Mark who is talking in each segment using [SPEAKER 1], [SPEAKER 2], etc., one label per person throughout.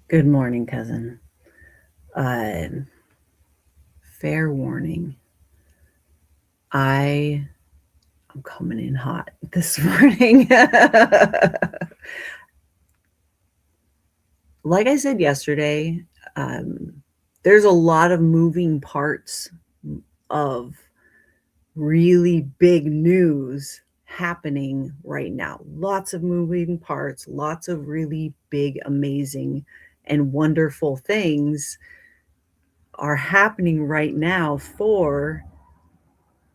[SPEAKER 1] Good morning, cousin. Fair warning. I'm coming in hot this morning. Like I said yesterday, there's a lot of moving parts of really big news happening right now. Lots of moving parts, lots of really big, amazing, and wonderful things are happening right now for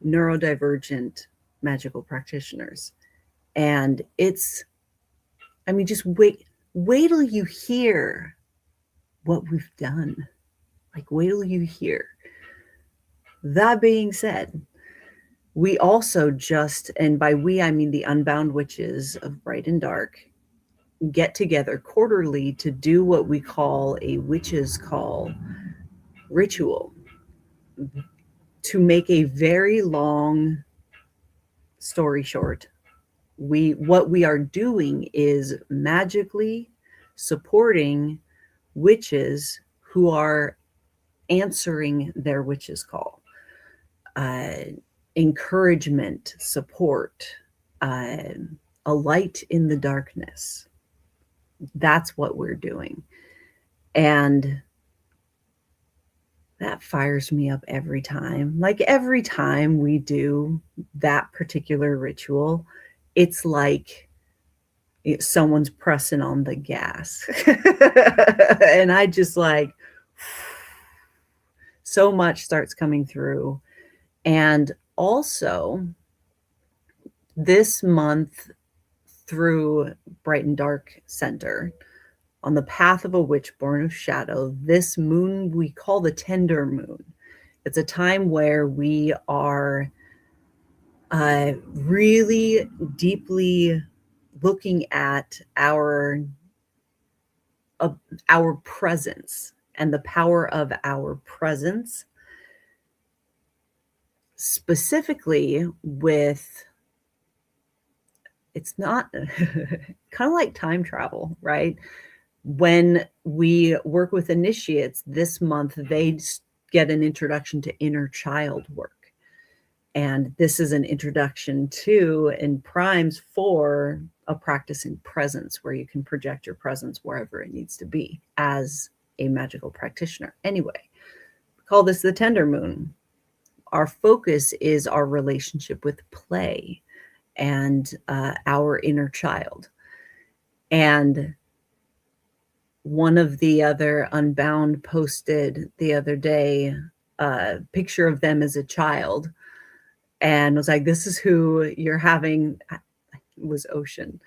[SPEAKER 1] neurodivergent magical practitioners. And just wait till you hear what we've done. Like, wait till you hear. That being said, we also just, and by we, I mean the Unbound Witches of Bright and Dark, get together quarterly to do what we call a witch's call ritual. To make a very long story short, what we are doing is magically supporting witches who are answering their witch's call. Encouragement, support, a light in the darkness. That's what we're doing. And that fires me up every time. Like, every time we do that particular ritual, it's like someone's pressing on the gas. And I just like, so much starts coming through. And also, this month through Bright and Dark Center, on the path of a witch born of shadow, this moon we call the tender moon. It's a time where we are really deeply looking at our presence and the power of our presence, specifically with, it's not kind of like time travel, right? When we work with initiates this month, they get an introduction to inner child work. And this is an introduction to and primes for a practice in presence, where you can project your presence wherever it needs to be as a magical practitioner. Anyway, we call this the tender moon. Our focus is our relationship with play and our inner child. And one of the other Unbound posted the other day a picture of them as a child, and was like, this is who you're having, it was Ocean.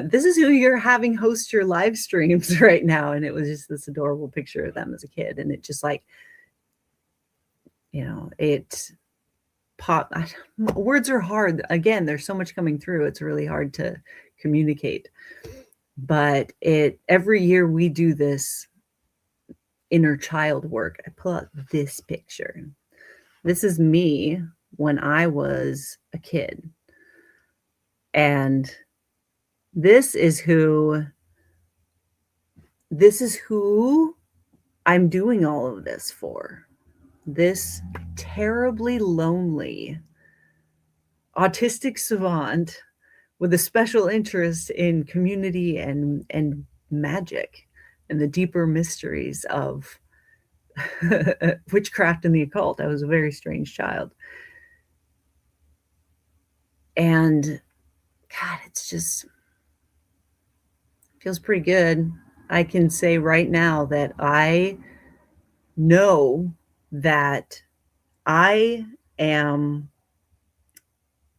[SPEAKER 1] This is who you're having host your live streams right now. And it was just this adorable picture of them as a kid. And it just like, it popped. Words are hard. Again, there's so much coming through. It's really hard to communicate. But every year we do this inner child work. I pull out this picture. This is me when I was a kid. And this is who I'm doing all of this for. This terribly lonely autistic savant with a special interest in community and magic and the deeper mysteries of witchcraft and the occult. I was a very strange child. And God, it's just feels pretty good. I can say right now that I know that I am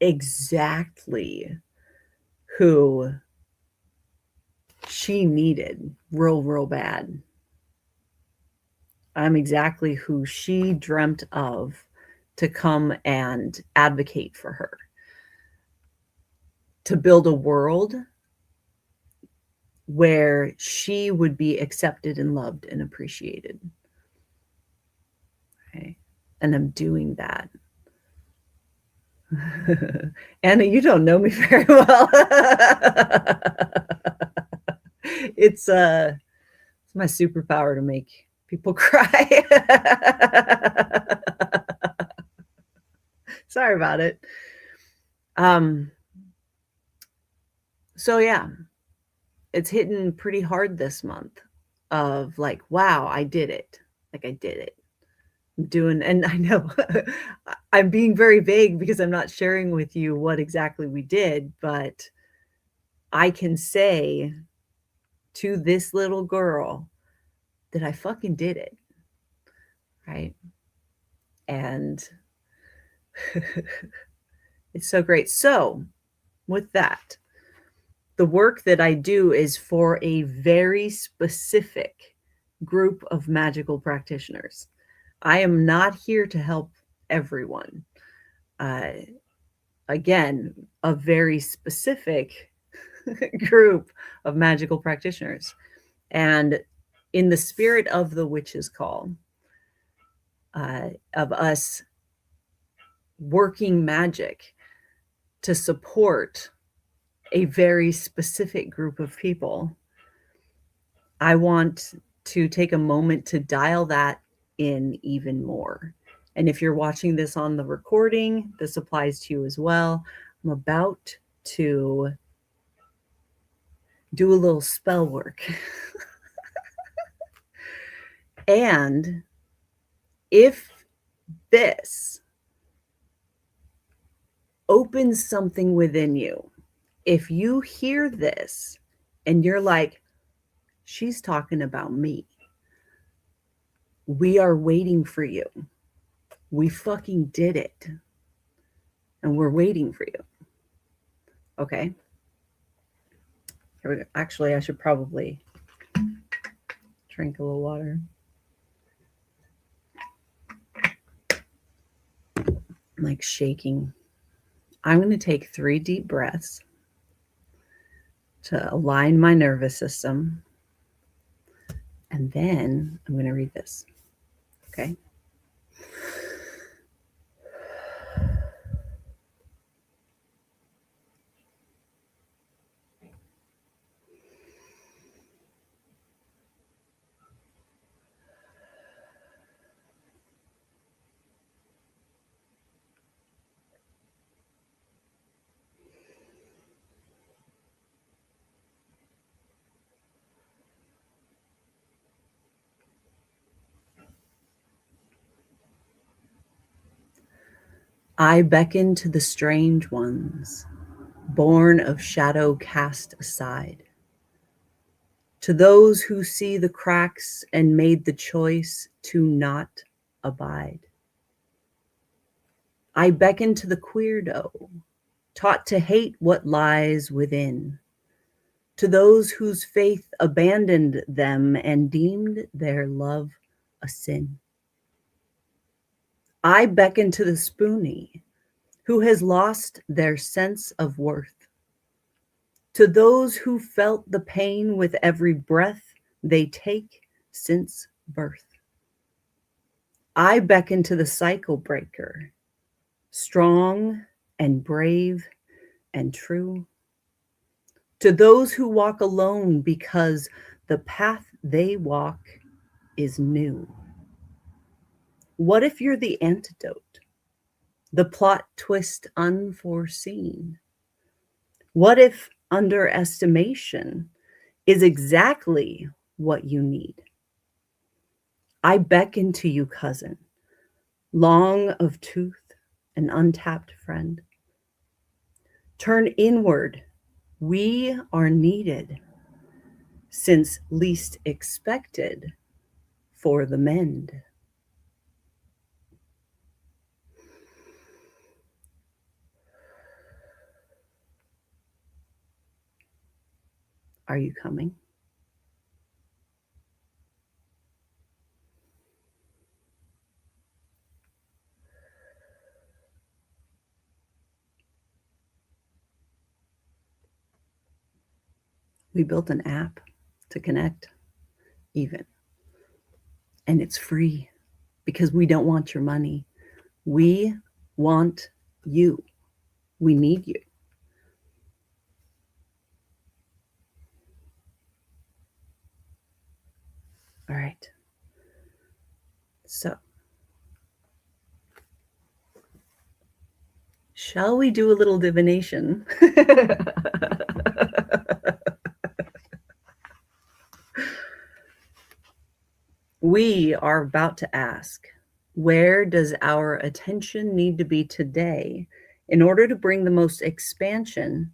[SPEAKER 1] exactly who she needed real bad. I'm exactly who she dreamt of to come and advocate for her, to build a world where she would be accepted and loved and appreciated. Okay. And I'm doing that. Anna, you don't know me very well. It's my superpower to make people cry. Sorry about it. So yeah, it's hitting pretty hard this month of like, wow, I did it. Like I did it. I'm doing, and I know I'm being very vague because I'm not sharing with you what exactly we did, but I can say to this little girl that I fucking did it. Right. And it's so great. So with that, the work that I do is for a very specific group of magical practitioners. I am not here to help everyone. Again, a very specific group of magical practitioners. And in the spirit of the witch's call, of us working magic to support a very specific group of people, I want to take a moment to dial that in even more. And if you're watching this on the recording, this applies to you as well. I'm about to do a little spell work. And if this opens something within you, if you hear this and you're like, she's talking about me, we are waiting for you. We fucking did it. And we're waiting for you. Okay. Here we go. Actually, I should probably drink a little water. I'm like shaking. I'm going to take 3 deep breaths to align my nervous system. And then I'm going to read this. Okay. I beckon to the strange ones, born of shadow cast aside, to those who see the cracks and made the choice to not abide. I beckon to the queerdo, taught to hate what lies within, to those whose faith abandoned them and deemed their love a sin. I beckon to the spoony, who has lost their sense of worth, to those who felt the pain with every breath they take since birth. I beckon to the cycle breaker, strong and brave and true. To those who walk alone because the path they walk is new. What if you're the antidote, the plot twist unforeseen? What if underestimation is exactly what you need? I beckon to you, cousin, long of tooth, an untapped friend. Turn inward, we are needed, since least expected for the mend. Are you coming? We built an app to connect, even, and it's free because we don't want your money. We want you. We need you. All right. So, shall we do a little divination? We are about to ask, where does our attention need to be today in order to bring the most expansion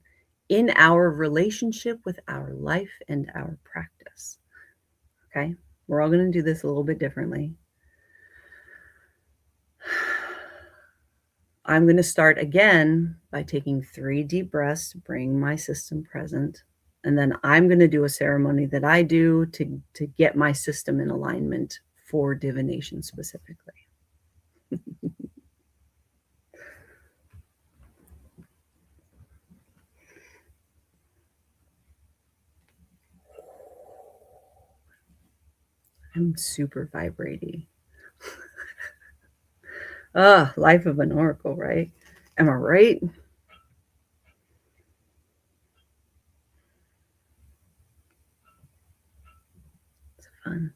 [SPEAKER 1] in our relationship with our life and our practice? Okay, we're all going to do this a little bit differently. I'm going to start again by taking 3 deep breaths to bring my system present. And then I'm going to do a ceremony that I do to get my system in alignment for divination specifically. I'm super vibrating. Life of an oracle, right? Am I right? It's fun.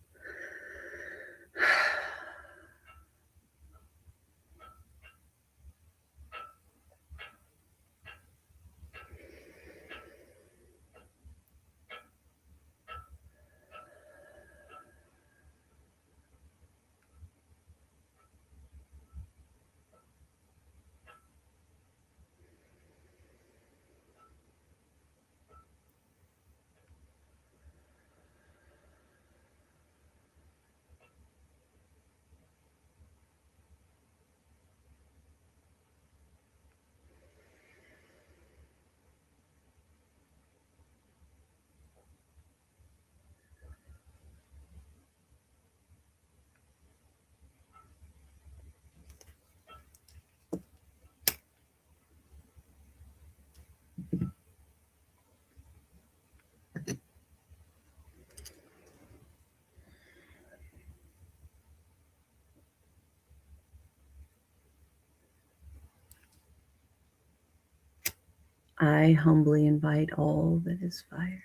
[SPEAKER 1] I humbly invite all that is fire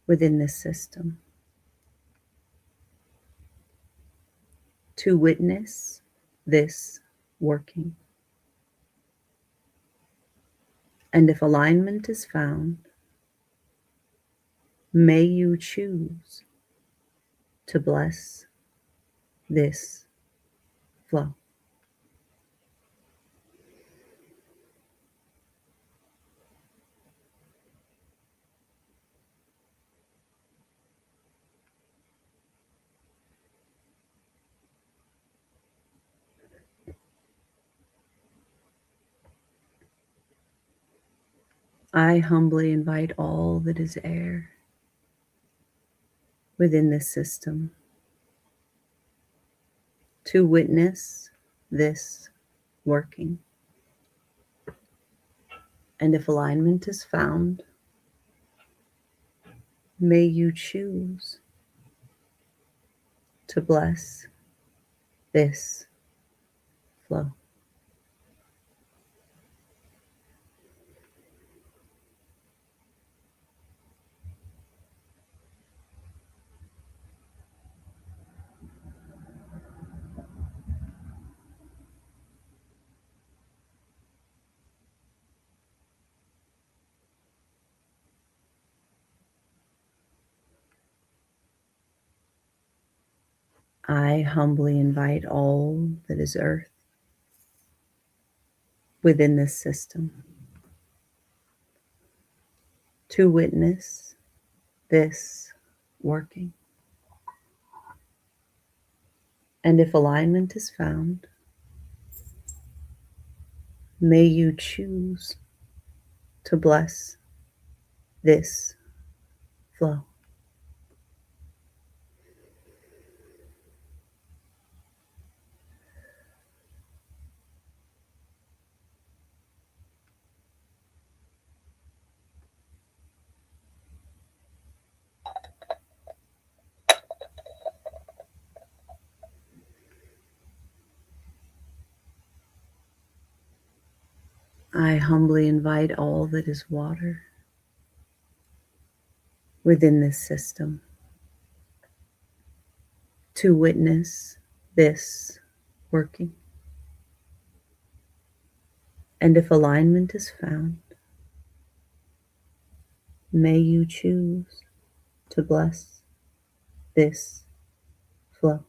[SPEAKER 1] within this system to witness this working. And if alignment is found, may you choose to bless this flow. I humbly invite all that is air within this system to witness this working. And if alignment is found, may you choose to bless this flow. I humbly invite all that is earth within this system to witness this working. And if alignment is found, may you choose to bless this flow. I humbly invite all that is water within this system to witness this working. And if alignment is found, may you choose to bless this flow.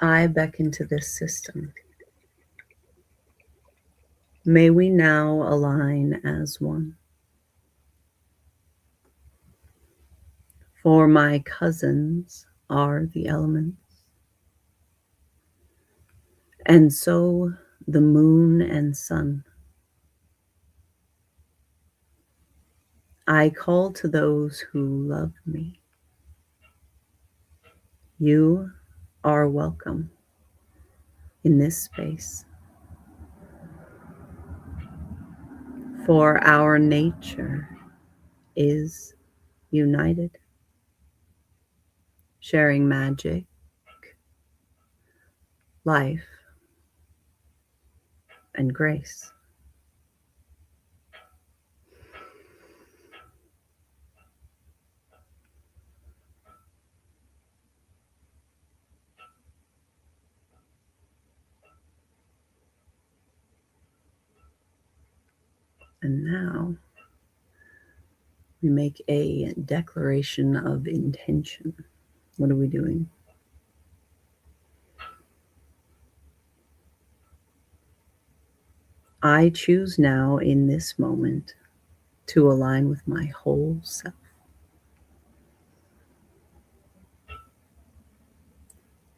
[SPEAKER 1] I beckon to this system. May we now align as one. For my cousins are the elements, and so the moon and sun. I call to those who love me. You are welcome in this space, for our nature is united, sharing magic, life, and grace. And now we make a declaration of intention. What are we doing? I choose now in this moment to align with my whole self.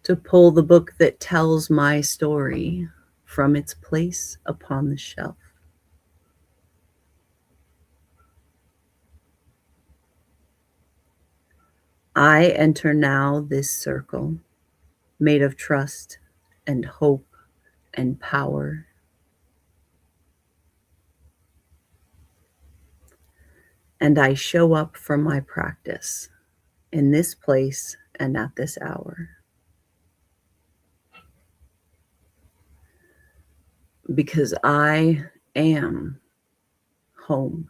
[SPEAKER 1] To pull the book that tells my story from its place upon the shelf. I enter now this circle made of trust and hope and power. And I show up for my practice in this place and at this hour. Because I am home.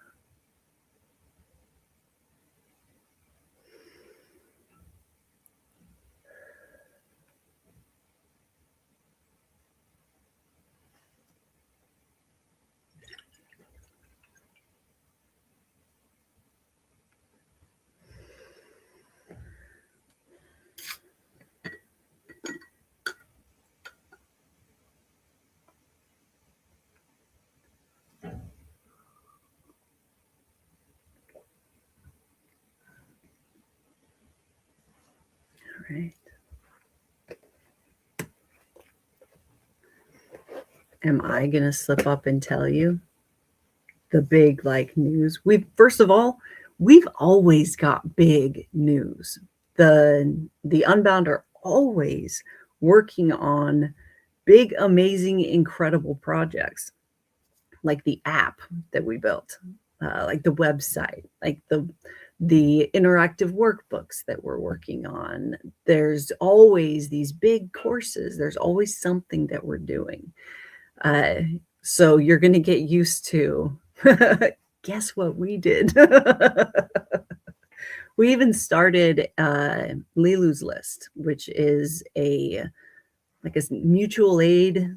[SPEAKER 1] All right. Am I going to slip up and tell you the big news? First of all, we've always got big news. The Unbound are always working on big, amazing, incredible projects, like the app that we built, like the website, like the interactive workbooks that we're working on. There's always these big courses. There's always something that we're doing. So you're going to get used to, guess what we did? We even started Lilu's List, which is like a mutual aid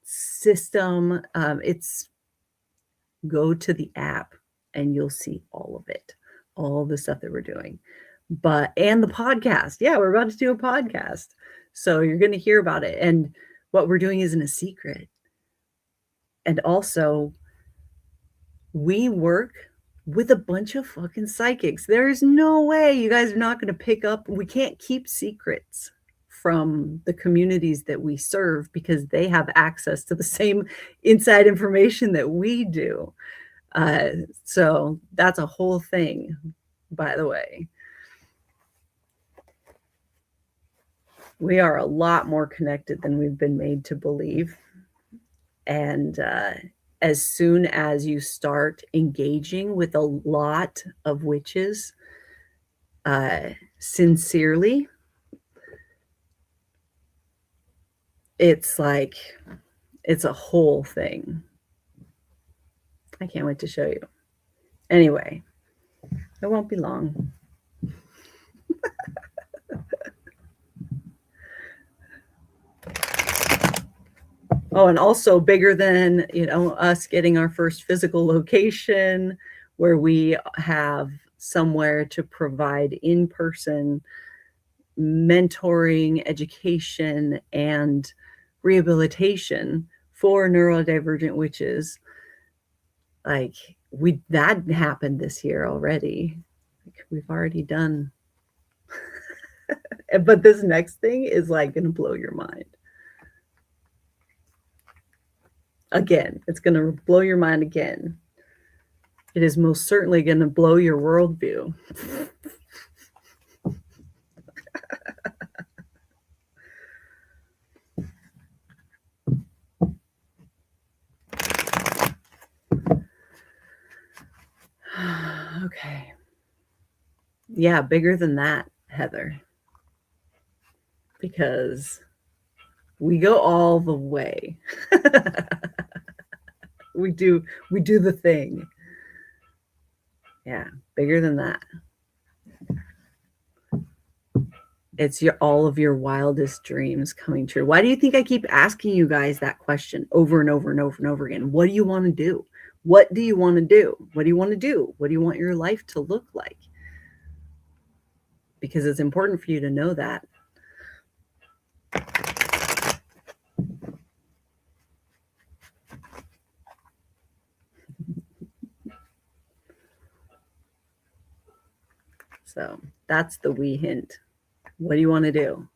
[SPEAKER 1] system. It's go to the app and you'll see all of it, all the stuff that we're doing. And the podcast. Yeah, we're about to do a podcast. So you're going to hear about it. And what we're doing isn't a secret. And also, we work with a bunch of fucking psychics. There is no way you guys are not going to pick up. We can't keep secrets from the communities that we serve because they have access to the same inside information that we do. So that's a whole thing, by the way. We are a lot more connected than we've been made to believe. And as soon as you start engaging with a lot of witches sincerely, it's like, it's a whole thing. I can't wait to show you. Anyway, it won't be long. Oh, and also bigger than, us getting our first physical location where we have somewhere to provide in-person mentoring, education, and rehabilitation for neurodivergent witches. Like that happened this year already. Like, we've already done. But this next thing is like going to blow your mind. Again, it's going to blow your mind again. It is most certainly going to blow your worldview. Okay. Yeah, bigger than that, Heather. Because we go all the way. we do the thing. Yeah, bigger than that. It's all of your wildest dreams coming true. Why do you think I keep asking you guys that question over and over and over and over again? What do you want to do? What do you want to do? What do you want to do? What do you want your life to look like? Because it's important for you to know that. So that's the wee hint. What do you want to do?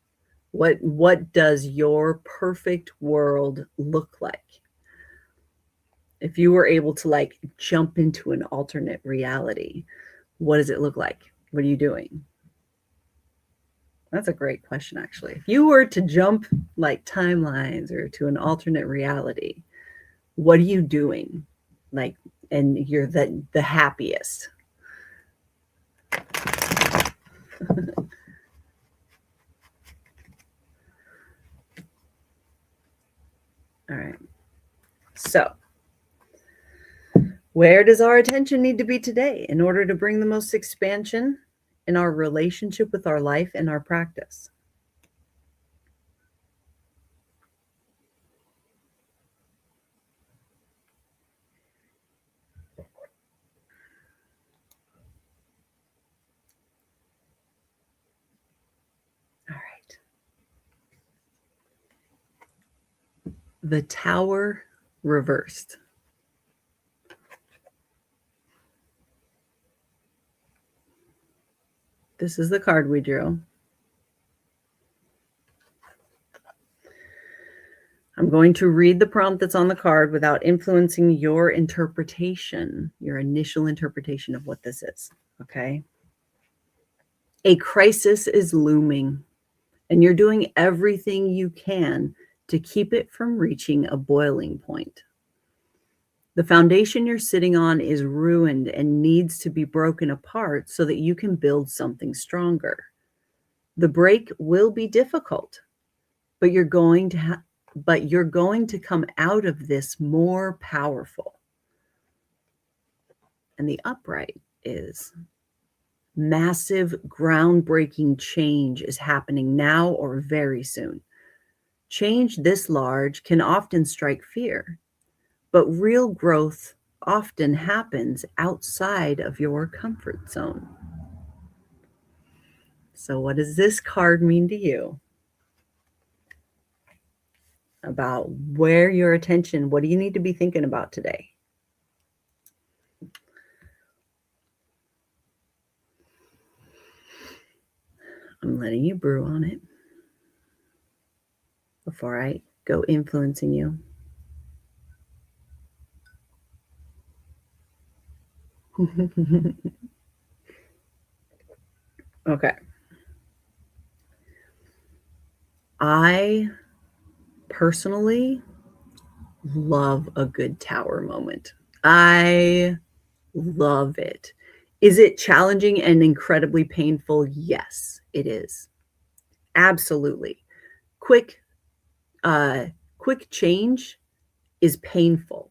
[SPEAKER 1] What does your perfect world look like? If you were able to like jump into an alternate reality, what does it look like? What are you doing? That's a great question, actually. If you were to jump like timelines or to an alternate reality, what are you doing? Like, and you're the happiest. All right. So, where does our attention need to be today in order to bring the most expansion in our relationship with our life and our practice? All right. The Tower reversed. This is the card we drew. I'm I'm going to read the prompt that's on the card without influencing your interpretation, your initial interpretation of what this is, okay? A crisis is looming, and you're doing everything you can to keep it from reaching a boiling point. The foundation you're sitting on is ruined and needs to be broken apart so that you can build something stronger. The break will be difficult, but you're going to come out of this more powerful. And the upright is massive, groundbreaking change is happening now or very soon. Change this large can often strike fear, but real growth often happens outside of your comfort zone. So what does this card mean to you? About where your attention, what do you need to be thinking about today? I'm letting you brew on it before I go influencing you. Okay. I personally love a good tower moment. I love it. Is it challenging and incredibly painful? Yes, it is. Absolutely. Quick change is painful,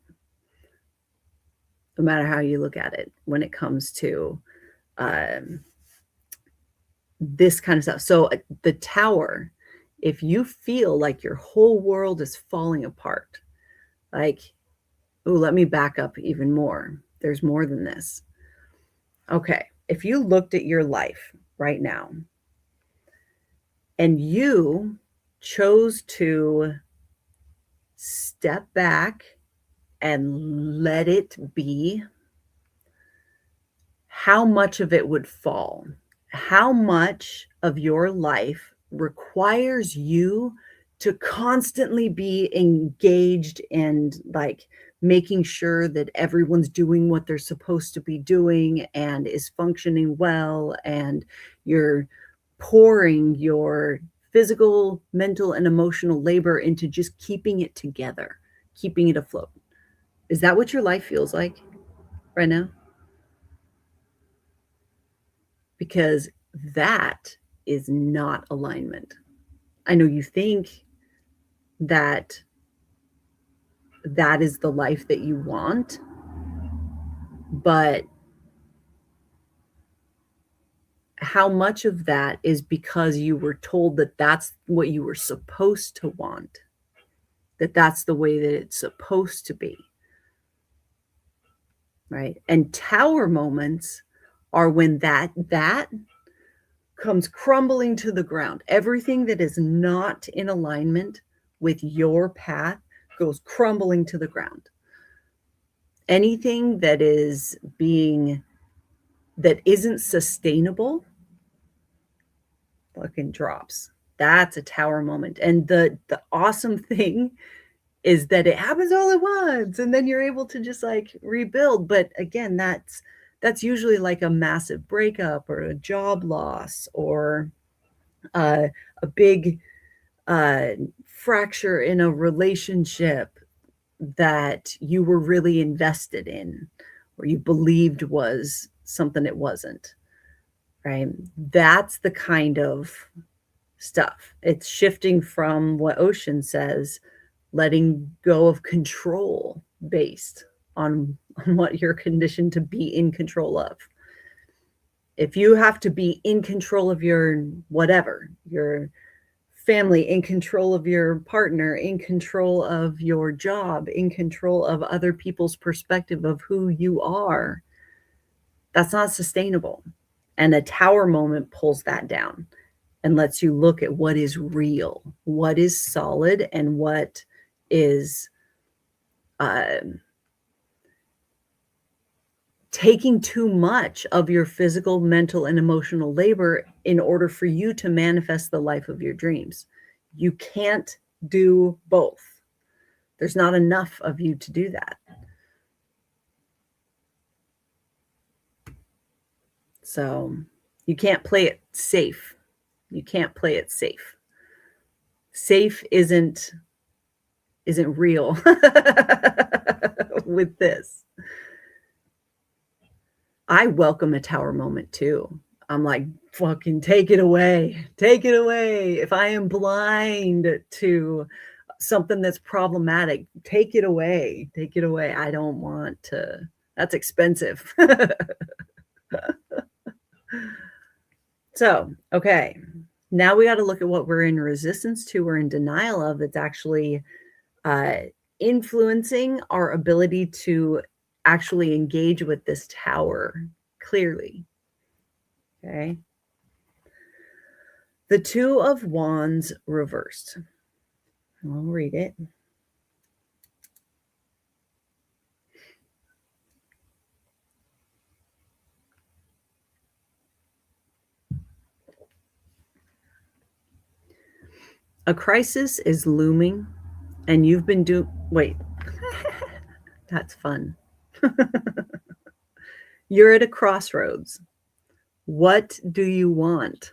[SPEAKER 1] no matter how you look at it when it comes to this kind of stuff. So the tower, if you feel like your whole world is falling apart, like, oh, let me back up even more. There's more than this. Okay, if you looked at your life right now and you chose to step back and let it be, how much of it would fall? How much of your life requires you to constantly be engaged and like making sure that everyone's doing what they're supposed to be doing and is functioning well, and you're pouring your physical, mental, and emotional labor into just keeping it together, keeping it afloat? Is that what your life feels like right now? Because that is not alignment. I know you think that that is the life that you want, but how much of that is because you were told that that's what you were supposed to want, that that's the way that it's supposed to be, right? And tower moments are when that comes crumbling to the ground. Everything that is not in alignment with your path goes crumbling to the ground. Anything that isn't sustainable fucking drops. That's a tower moment. And the awesome thing is that it happens all at once, and then you're able to just like rebuild. But again, that's usually like a massive breakup or a job loss or a big fracture in a relationship that you were really invested in or you believed was something it wasn't, right? That's the kind of stuff. It's shifting from what Ocean says, letting go of control based on what you're conditioned to be in control of. If you have to be in control of your whatever, your family, in control of your partner, in control of your job, in control of other people's perspective of who you are, that's not sustainable. And a tower moment pulls that down and lets you look at what is real, what is solid, and what is taking too much of your physical, mental, and emotional labor in order for you to manifest the life of your dreams. You can't do both. There's not enough of you to do that. So you can't play it safe. You can't play it safe. Safe isn't real with this. I welcome a tower moment too. I'm like, fucking take it away. Take it away. If I am blind to something that's problematic, take it away. Take it away. I don't want to. That's expensive. So, okay. Now we got to look at what we're in resistance to or in denial of that's actually influencing our ability to actually engage with this tower clearly. Okay. The Two of Wands reversed. I'll read it. A crisis is looming, and you've been wait. That's fun. You're at a crossroads. What do you want?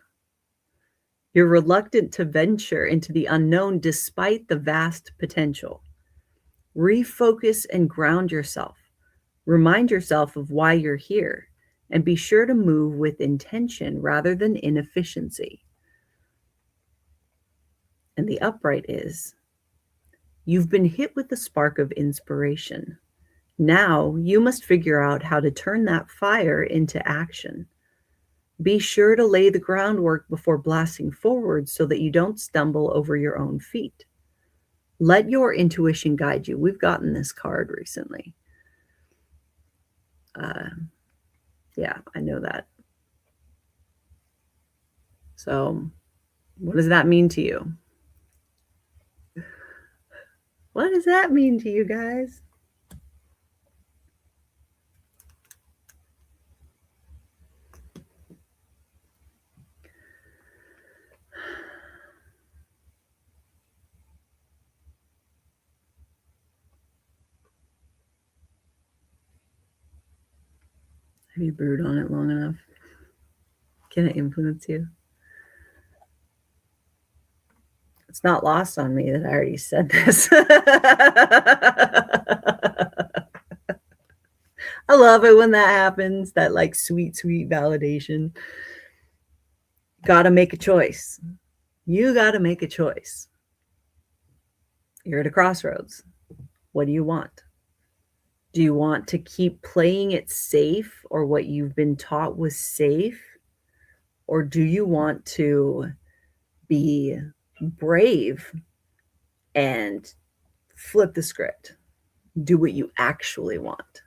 [SPEAKER 1] You're reluctant to venture into the unknown despite the vast potential. Refocus and ground yourself. Remind yourself of why you're here, and be sure to move with intention rather than inefficiency. And the upright is, you've been hit with the spark of inspiration. Now you must figure out how to turn that fire into action. Be sure to lay the groundwork before blasting forward so that you don't stumble over your own feet. Let your intuition guide you. We've gotten this card recently. Yeah, I know that. So, what does that mean to you? What does that mean to you guys? Have you brewed on it long enough? Can it influence you? It's not lost on me that I already said this. I love it when that happens, that like sweet, sweet validation. Got to make a choice. You got to make a choice. You're at a crossroads. What do you want? Do you want to keep playing it safe or what you've been taught was safe? Or do you want to be brave and flip the script? Do what you actually want.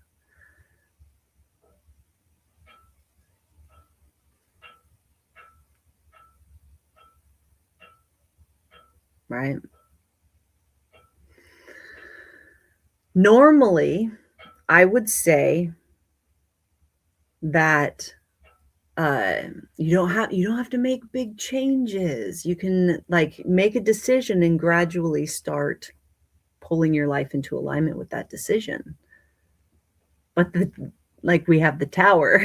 [SPEAKER 1] Right? Normally, I would say that you don't have to make big changes. You can like make a decision and gradually start pulling your life into alignment with that decision. But like we have the tower.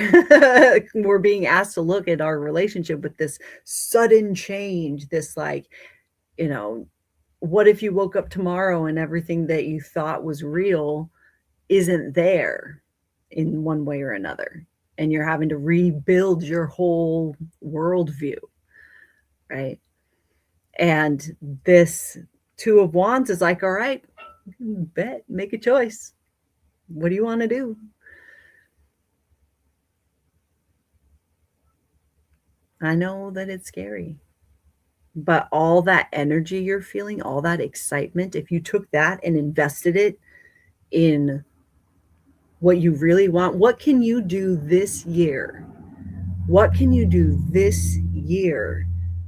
[SPEAKER 1] We're being asked to look at our relationship with this sudden change, this like, what if you woke up tomorrow and everything that you thought was real isn't there in one way or another, and you're having to rebuild your whole worldview, right? And this Two of Wands is like, all right, bet, make a choice. What do you want to do? I know that it's scary, but all that energy you're feeling, all that excitement, if you took that and invested it in what you really want, what can you do this year? What can you do this year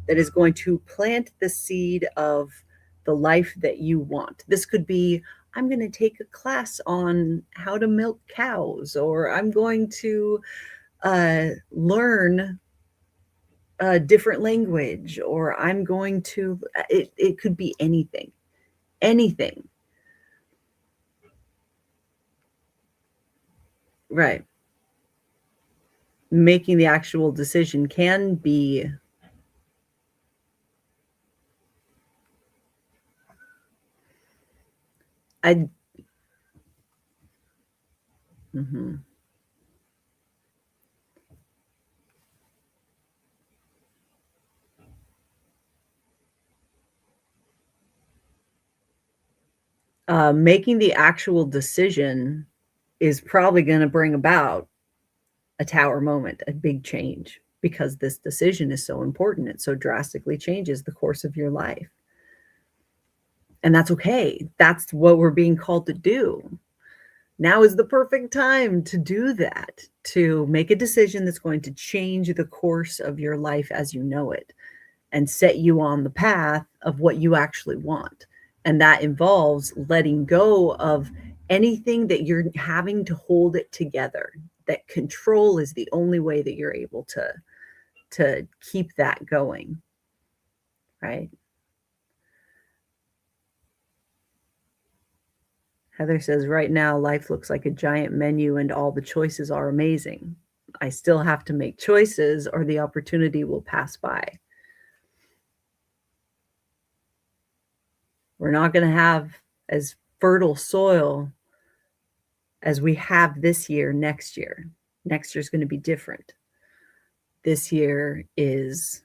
[SPEAKER 1] that is going to plant the seed of the life that you want? This could be, I'm going to take a class on how to milk cows, or I'm going to learn a different language, or I'm going to, it could be anything, anything. Right. Making the actual decision can be I mhm. Making the actual decision is probably gonna bring about a tower moment, a big change, because this decision is so important. It so drastically changes the course of your life. And that's okay. That's what we're being called to do. Now is the perfect time to do that, to make a decision that's going to change the course of your life as you know it and set you on the path of what you actually want. And that involves letting go of anything that you're having to hold it together. That control is the only way that you're able to keep that going, right? Heather says, right now, life looks like a giant menu and all the choices are amazing. I still have to make choices or the opportunity will pass by. We're not going to have as fertile soil as we have this year next year. Next year's going to be different. This year is,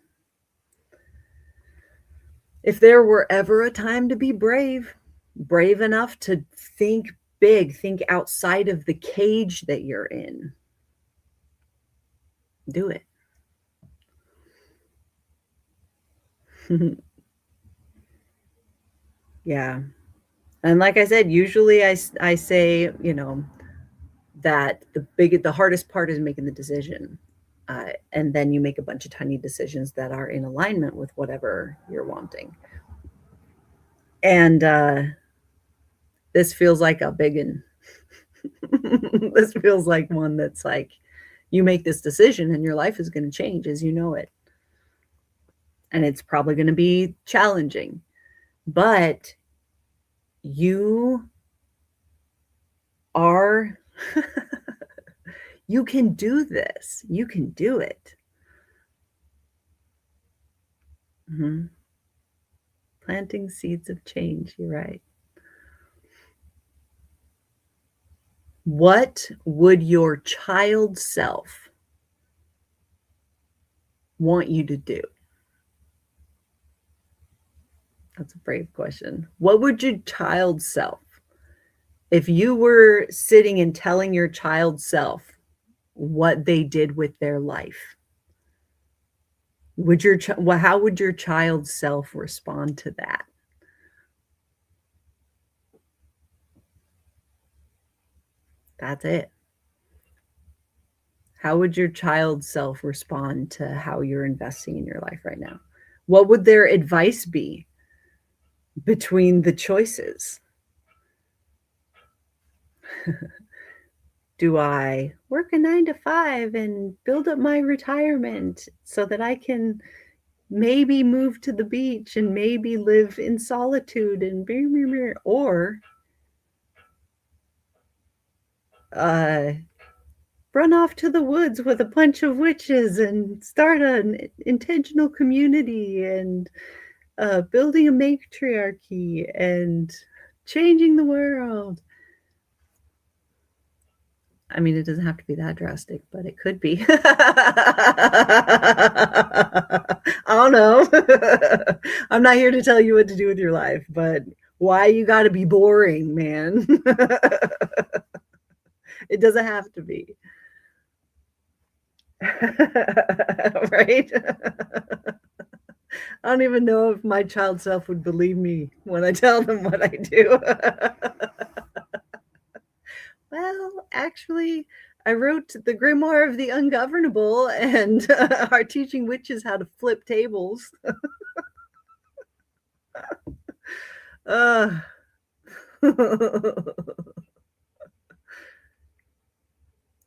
[SPEAKER 1] if there were ever a time to be brave, brave enough to think big, think outside of the cage that you're in, do it. Yeah. And like I said, usually I say, that the hardest part is making the decision. And then you make a bunch of tiny decisions that are in alignment with whatever you're wanting. And this feels like a big one. This feels like one that's like, you make this decision and your life is going to change as you know it. And it's probably going to be challenging, but you are, you can do this. You can do it. Mhm. Planting seeds of change. You're right. What would your child self want you to do? That's a brave question. What would your child self, if you were sitting and telling your child self what they did with their life, how would your child self respond to that? That's it. How would your child self respond to how you're investing in your life right now? What would their advice be between the choices? Do I work a 9 to 5 and build up my retirement so that I can maybe move to the beach and maybe live in solitude and or uh, run off to the woods with a bunch of witches and start an intentional community and building a matriarchy and changing the world. I mean, it doesn't have to be that drastic, but it could be. I don't know. I'm not here to tell you what to do with your life, but why you got to be boring, man? It doesn't have to be. Right? I don't even know if my child self would believe me when I tell them what I do. Well, actually, I wrote the Grimoire of the Ungovernable and are teaching witches how to flip tables. uh.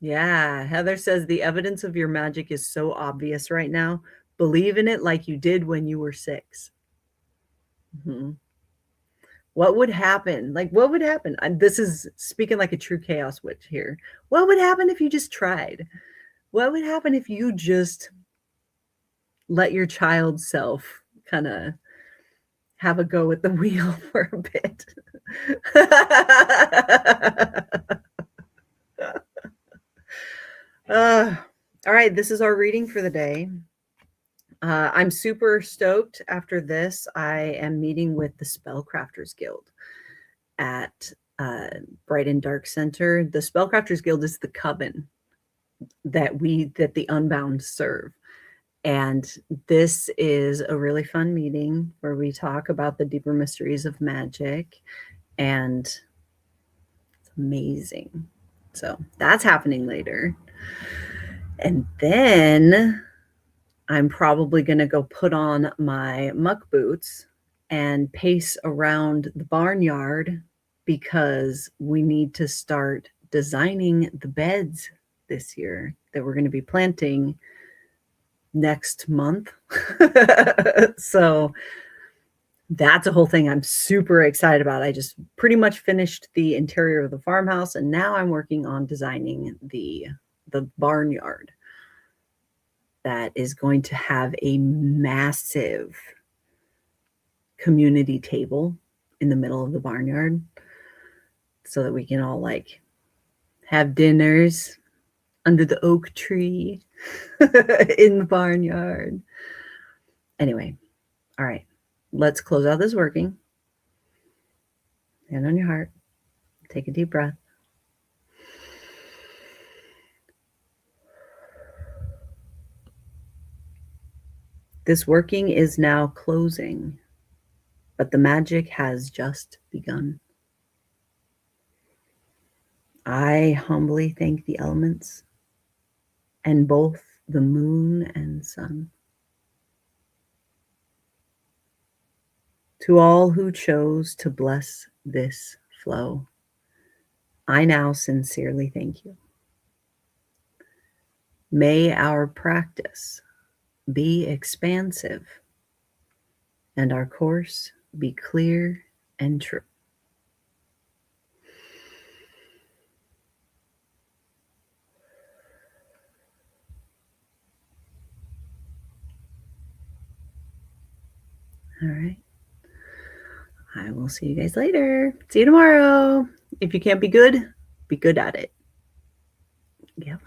[SPEAKER 1] Yeah, Heather says the evidence of your magic is so obvious right now. Believe in it like you did when you were 6. Mhm. What would happen? Like, what would happen? This is speaking like a true chaos witch here. What would happen if you just tried? What would happen if you just let your child self kind of have a go at the wheel for a bit? All right, this is our reading for the day. I'm super stoked after this. I am meeting with the Spellcrafters Guild at Bright and Dark Center. The Spellcrafters Guild is the coven that the Unbound serve. And this is a really fun meeting where we talk about the deeper mysteries of magic, and it's amazing. So that's happening later. And then I'm probably going to go put on my muck boots and pace around the barnyard because we need to start designing the beds this year that we're going to be planting next month. So that's a whole thing I'm super excited about. I just pretty much finished the interior of the farmhouse, and now I'm working on designing the barnyard that is going to have a massive community table in the middle of the barnyard so that we can all like have dinners under the oak tree in the barnyard. Anyway, all right, let's close out this working. Hand on your heart. Take a deep breath. This working is now closing, but the magic has just begun. I humbly thank the elements and both the moon and sun. To all who chose to bless this flow, I now sincerely thank you. May our practice be expansive and our course be clear and true. All right. I will see you guys later. See you tomorrow. If you can't be good at it. Goodbye.